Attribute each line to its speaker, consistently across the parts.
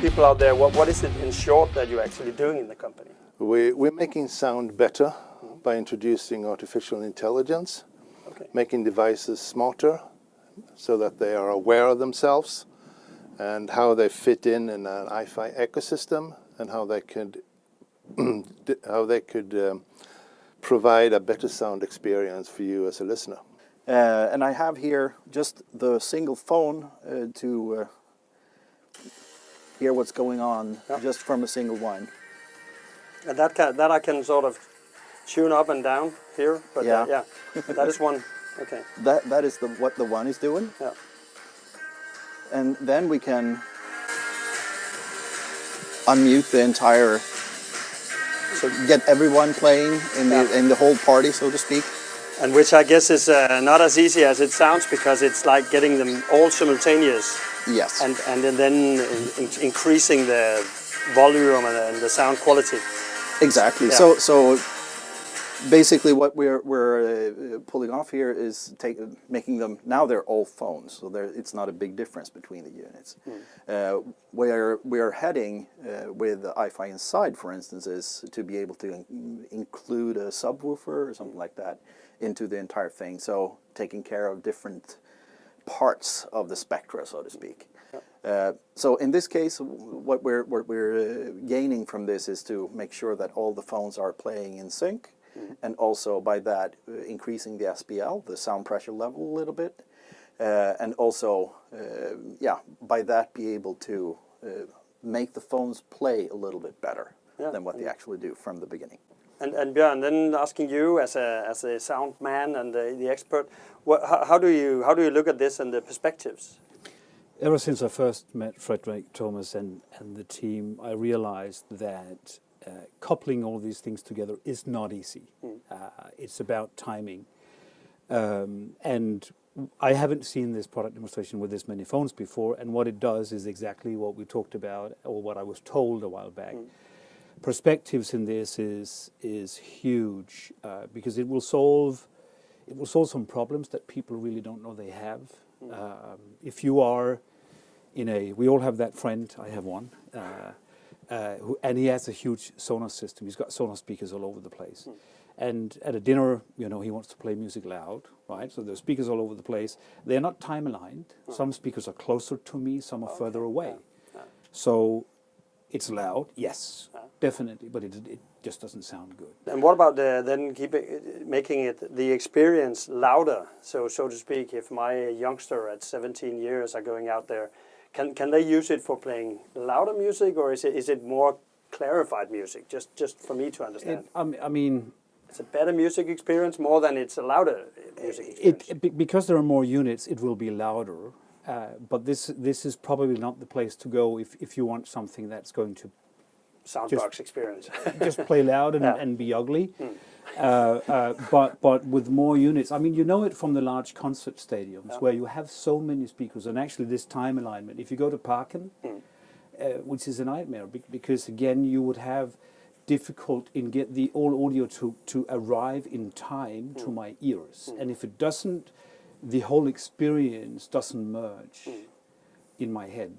Speaker 1: people out there, what is it in short that you're actually doing in the company?
Speaker 2: We're making sound better by introducing artificial intelligence, making devices smarter so that they are aware of themselves and how they fit in an AiFi ecosystem, and how they could provide a better sound experience for you as a listener.
Speaker 3: And I have here just the single phone to hear what's going on just from a single one.
Speaker 1: And that I can sort of tune up and down here, but yeah, that is one. Okay.
Speaker 3: That is what the one is doing.
Speaker 1: Yeah.
Speaker 3: And then we can unmute the entire, so get everyone playing in the whole party, so to speak.
Speaker 1: And which I guess is not as easy as it sounds, because it's like getting them all simultaneous.
Speaker 3: Yes.
Speaker 1: And then increasing the volume and the sound quality.
Speaker 3: Exactly. Yeah. So basically what we're pulling off here is making them, now they're all phones, so it's not a big difference between the units. Where we're heading with AiFi Inside, for instance, is to be able to include a subwoofer or something like that into the entire thing, so taking care of different parts of the spectra, so to speak. So in this case, what we're gaining from this is to make sure that all the phones are playing in sync, and also by that increasing the SPL, the sound pressure level, a little bit, and also by that be able to make the phones play a little bit better than what they actually do from the beginning.
Speaker 1: And Björn, then asking you as a sound man and the expert, how do you look at this and the perspectives?
Speaker 4: Ever since I first met Frederick, Thomas and the team, I realized that coupling all these things together is not easy. It's about timing. And I haven't seen this product demonstration with this many phones before, and what it does is exactly what we talked about, or what I was told a while back. Perspectives in this is huge, because it will solve some problems that people really don't know they have. If you are we all have that friend, I have one, and he has a huge Sonos system. He's got Sonos speakers all over the place. And at a dinner, he wants to play music loud, right? So there's speakers all over the place. They're not time aligned. Some speakers are closer to me, some are further away. So it's loud, yes, definitely, but it just doesn't sound good.
Speaker 1: And what about making the experience louder, so to speak? If my youngster at 17 years are going out there, can they use it for playing louder music, or is it more clarified music? Just for me to understand.
Speaker 4: I mean,
Speaker 1: it's a better music experience more than it's a louder music experience.
Speaker 4: Because there are more units, it will be louder. But this is probably not the place to go if you want something that's going to
Speaker 1: soundbox experience.
Speaker 4: Just play loud and be ugly. But with more units, I mean, it from the large concert stadiums where you have so many speakers, and actually this time alignment. If you go to Parken, which is a nightmare, because again you would have difficult in get the all audio to arrive in time to my ears, and if it doesn't, the whole experience doesn't merge in my head,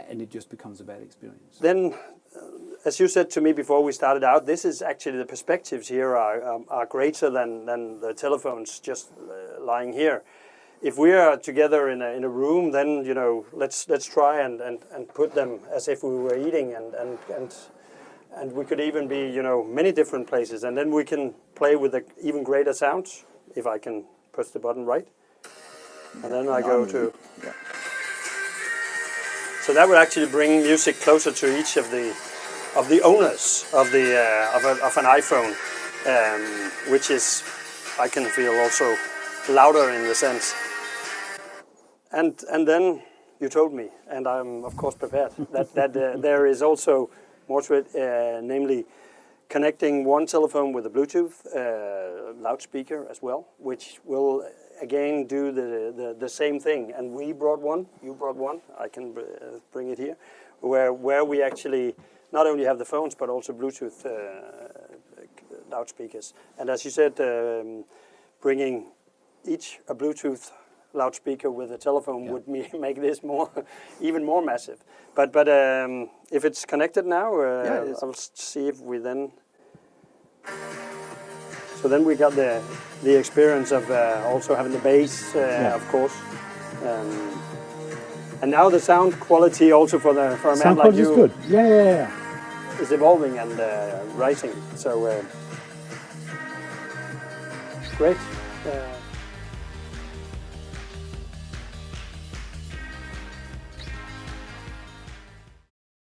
Speaker 4: and it just becomes a bad experience.
Speaker 1: Then, as you said to me before we started out, this is actually the perspectives here are greater than the telephones just lying here. If we are together in a room, then let's try and put them as if we were eating, and we could even be many different places, and then we can play with the even greater sounds if I can push the button right. And then I go to... So that would actually bring music closer to each of the owners of an iPhone, which is, I can feel, also louder in the sense. And then you told me, and I'm of course prepared, that there is also more to it, namely connecting one telephone with a Bluetooth loudspeaker as well, which will again do the same thing. And we brought one, you brought one, I can bring it here, where we actually not only have the phones but also Bluetooth loudspeakers. And as you said, bringing each a Bluetooth loudspeaker with a telephone would make this more, even more massive. But if it's connected now,
Speaker 3: it is.
Speaker 1: I'll see if we then. So then we got the experience of also having the bass, of course, and now the sound quality also for a man
Speaker 4: Sound
Speaker 1: like
Speaker 4: quality is
Speaker 1: you
Speaker 4: good. Yeah.
Speaker 1: is evolving and rising. So great.